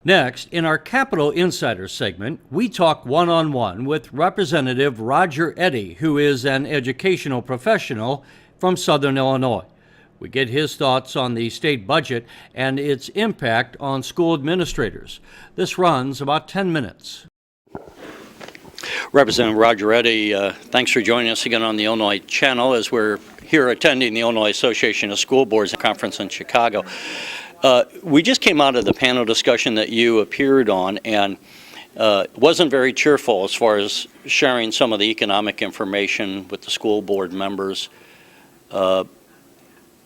Next, in our Capital Insider segment, we talk one-on-one with Representative Roger Eddy, who is an educational professional from Southern Illinois. We get his thoughts on the state budget and its impact on school administrators. This runs about 10 minutes. Representative Roger Eddy, thanks for joining us again on the Illinois Channel as we're here attending the Illinois Association of School Boards conference in Chicago. We just came out of the panel discussion that you appeared on, and wasn't very cheerful as far as sharing some of the economic information with the school board members. What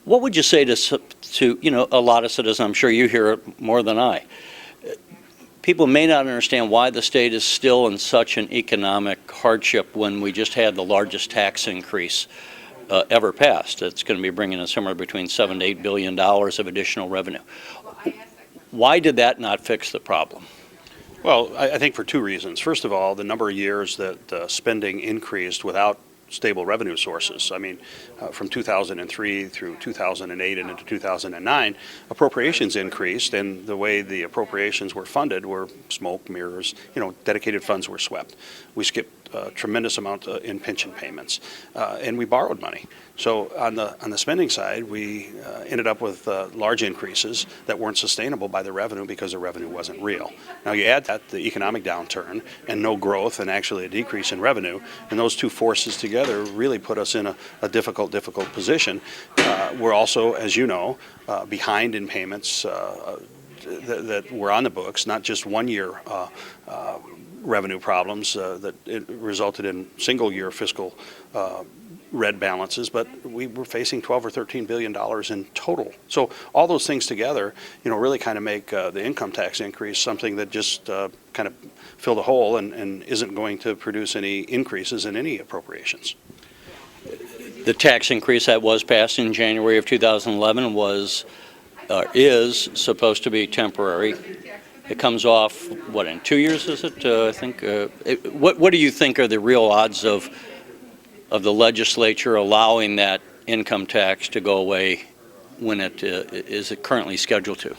would you say to a lot of citizens? I'm sure you hear it more than I. People may not understand why the state is still in such an economic hardship when we just had the largest tax increase ever passed. It's going to be bringing us somewhere between $7 to $8 billion of additional revenue. Why did that not fix the problem? Well, I think for two reasons. First of all, the number of years that spending increased without stable revenue sources. I mean, from 2003 through 2008 and into 2009, appropriations increased, and the way the appropriations were funded were smoke, mirrors, dedicated funds were swept. We skipped a tremendous amount in pension payments, and we borrowed money. So on the spending side, we ended up with large increases that weren't sustainable by the revenue because the revenue wasn't real. Now you add that, the economic downturn, and no growth, and actually a decrease in revenue, and those two forces together really put us in a difficult position. We're also, as you know, behind in payments that were on the books, not just 1 year revenue problems that it resulted in single-year fiscal red balances, but we were facing $12 or $13 billion in total. So all those things together, really kind of make the income tax increase something that just kind of filled a hole and isn't going to produce any increases in any appropriations. The tax increase that was passed in January of 2011 is supposed to be temporary. It comes off, what, in 2 years, is it? I think. What do you think are the real odds of the legislature allowing that income tax to go away when it is currently scheduled to?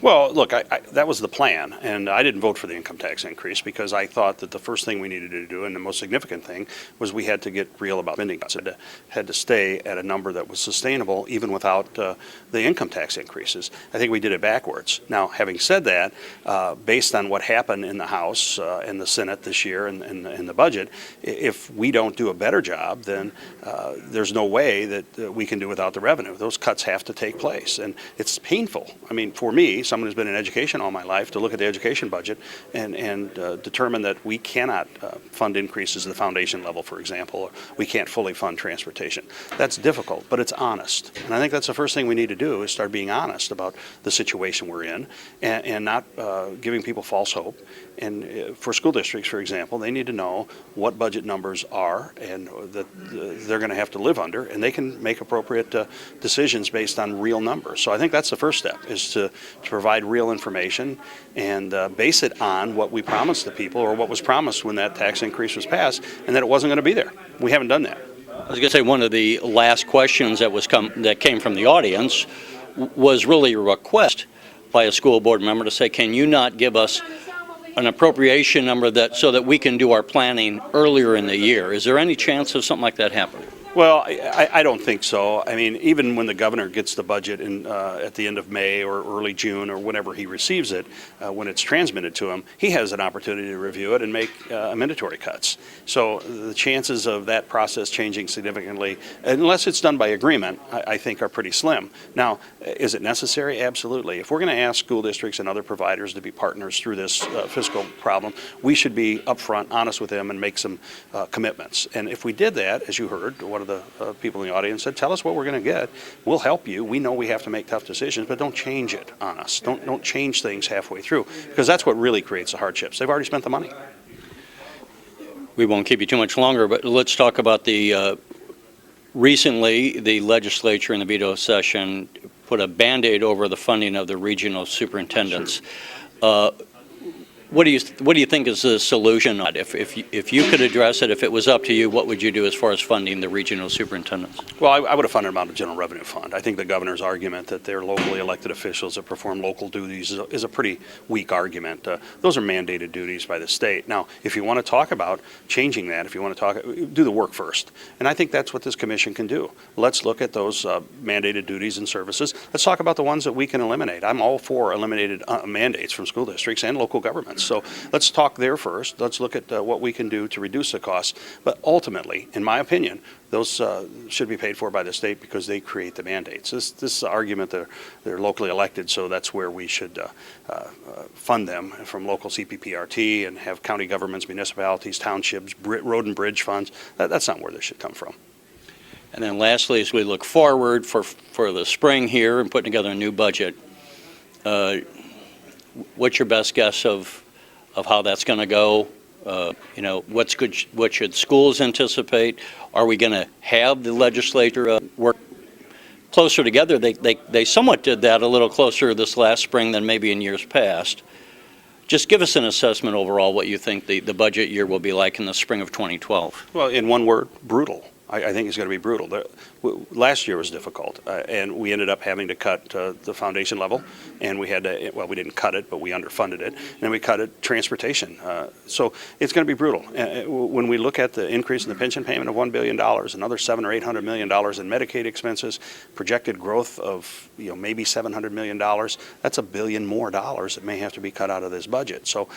Well, look, that was the plan, and I didn't vote for the income tax increase because I thought that the first thing we needed to do, and the most significant thing, was we had to get real about spending cuts. It had to stay at a number that was sustainable even without the income tax increases. I think we did it backwards. Now, having said that, based on what happened in the House and the Senate this year and the budget, if we don't do a better job, then there's no way that we can do without the revenue. Those cuts have to take place, and it's painful. I mean, for me, someone who's been in education all my life, to look at the education budget and determine that we cannot fund increases at the foundation level, for example, or we can't fully fund transportation. That's difficult, but it's honest. And I think that's the first thing we need to do, is start being honest about the situation we're in and not giving people false hope. And for school districts, for example, they need to know what budget numbers are and that they're going to have to live under, and they can make appropriate decisions based on real numbers. So I think that's the first step, is to provide real information and base it on what we promised the people, or what was promised when that tax increase was passed, and that it wasn't going to be there. We haven't done that. I was going to say, one of the last questions that came from the audience was really a request by a school board member to say, can you not give us an appropriation number so that we can do our planning earlier in the year? Is there any chance of something like that happening? Well, I don't think so. I mean, even when the governor gets the budget at the end of May or early June or whenever he receives it, when it's transmitted to him, he has an opportunity to review it and make amendatory cuts. So the chances of that process changing significantly, unless it's done by agreement, I think are pretty slim. Now, is it necessary? Absolutely. If we're going to ask school districts and other providers to be partners through this fiscal problem, we should be upfront, honest with them, and make some commitments. And if we did that, as you heard, one of the people in the audience said, tell us what we're going to get. We'll help you. We know we have to make tough decisions, but don't change it on us. Don't change things halfway through, because that's what really creates the hardships. They've already spent the money. We won't keep you too much longer, but let's talk about recently the legislature in the veto session put a Band-Aid over the funding of the regional superintendents. Sure. What do you think is the solution? If you could address it, if it was up to you, what would you do as far as funding the regional superintendents? Well, I would have funded them out of general revenue fund. I think the governor's argument that they're locally elected officials that perform local duties is a pretty weak argument. Those are mandated duties by the state. Now, if you want to talk about changing that, if you want to talk, do the work first. And I think that's what this commission can do. Let's look at those mandated duties and services. Let's talk about the ones that we can eliminate. I'm all for eliminated mandates from school districts and local governments. So let's talk there first. Let's look at what we can do to reduce the costs. But ultimately, in my opinion, those should be paid for by the state because they create the mandates. This argument that they're locally elected, so that's where we should fund them from local CPPRT and have county governments, municipalities, townships, road and bridge funds. That's not where this should come from. And then lastly, as we look forward for the spring here and putting together a new budget, what's your best guess of how that's going to go? What should schools anticipate? Are we going to have the legislature work closer together? They somewhat did that a little closer this last spring than maybe in years past. Just give us an assessment overall what you think the budget year will be like in the spring of 2012. Well, in one word, brutal. I think it's going to be brutal. Last year was difficult, and we ended up having to cut the foundation level, and we had to, well, we didn't cut it, but we underfunded it, and then we cut it transportation. So it's going to be brutal. When we look at the increase in the pension payment of $1 billion, another $700 or $800 million in Medicaid expenses, projected growth of maybe $700 million, that's $1 billion more that may have to be cut out of this budget. So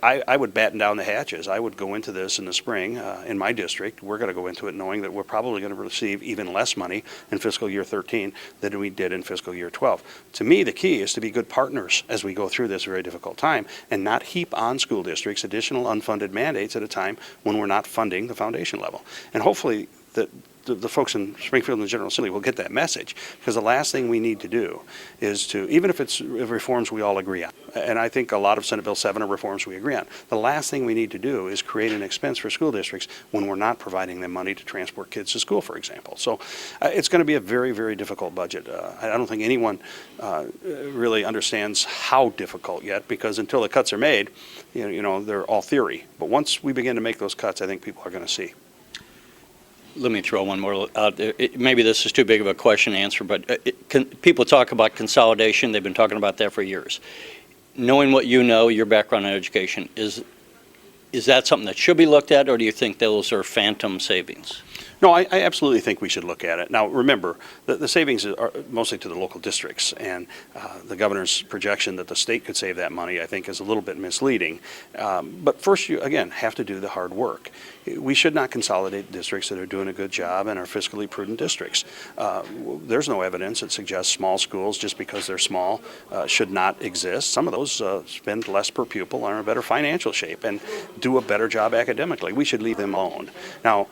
I would batten down the hatches. I would go into this in the spring. In my district, we're going to go into it knowing that we're probably going to receive even less money in fiscal year 13 than we did in fiscal year 12. To me, the key is to be good partners as we go through this very difficult time and not heap on school districts additional unfunded mandates at a time when we're not funding the foundation level. And hopefully the folks in Springfield and the General Assembly will get that message, because the last thing we need to do is to, even if it's reforms we all agree on, and I think a lot of Senate Bill 7 are reforms we agree on, the last thing we need to do is create an expense for school districts when we're not providing them money to transport kids to school, for example. So it's going to be a very, very difficult budget. I don't think anyone really understands how difficult yet, because until the cuts are made, they're all theory. But once we begin to make those cuts, I think people are going to see. Let me throw one more out there. Maybe this is too big of a question to answer, but people talk about consolidation. They've been talking about that for years. Knowing what you know, your background in education, is that something that should be looked at, or do you think those are phantom savings? No, I absolutely think we should look at it. Now, remember, the savings are mostly to the local districts, and the governor's projection that the state could save that money, I think, is a little bit misleading. But first, you, again, have to do the hard work. We should not consolidate districts that are doing a good job and are fiscally prudent districts. There's no evidence that suggests small schools, just because they're small, should not exist. Some of those spend less per pupil, are in a better financial shape, and do a better job academically. We should leave them alone. Now,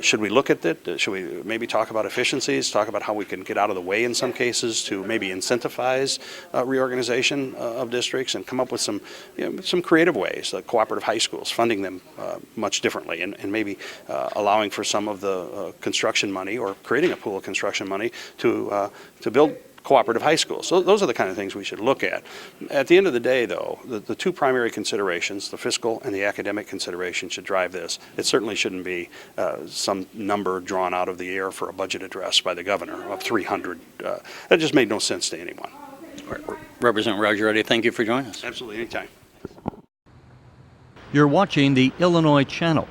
should we look at that? Should we maybe talk about efficiencies, talk about how we can get out of the way in some cases to maybe incentivize reorganization of districts and come up with some creative ways, like cooperative high schools, funding them much differently, and maybe allowing for some of the construction money, or creating a pool of construction money to build cooperative high schools. So those are the kind of things we should look at. At the end of the day, though, the two primary considerations, the fiscal and the academic consideration, should drive this. It certainly shouldn't be some number drawn out of the air for a budget address by the governor of 300. That just made no sense to anyone. Representative Roger Eddy, thank you for joining us. Absolutely, anytime. You're watching the Illinois Channel,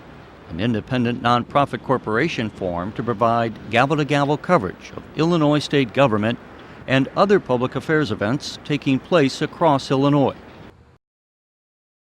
an independent nonprofit corporation formed to provide gavel-to-gavel coverage of Illinois state government and other public affairs events taking place across Illinois.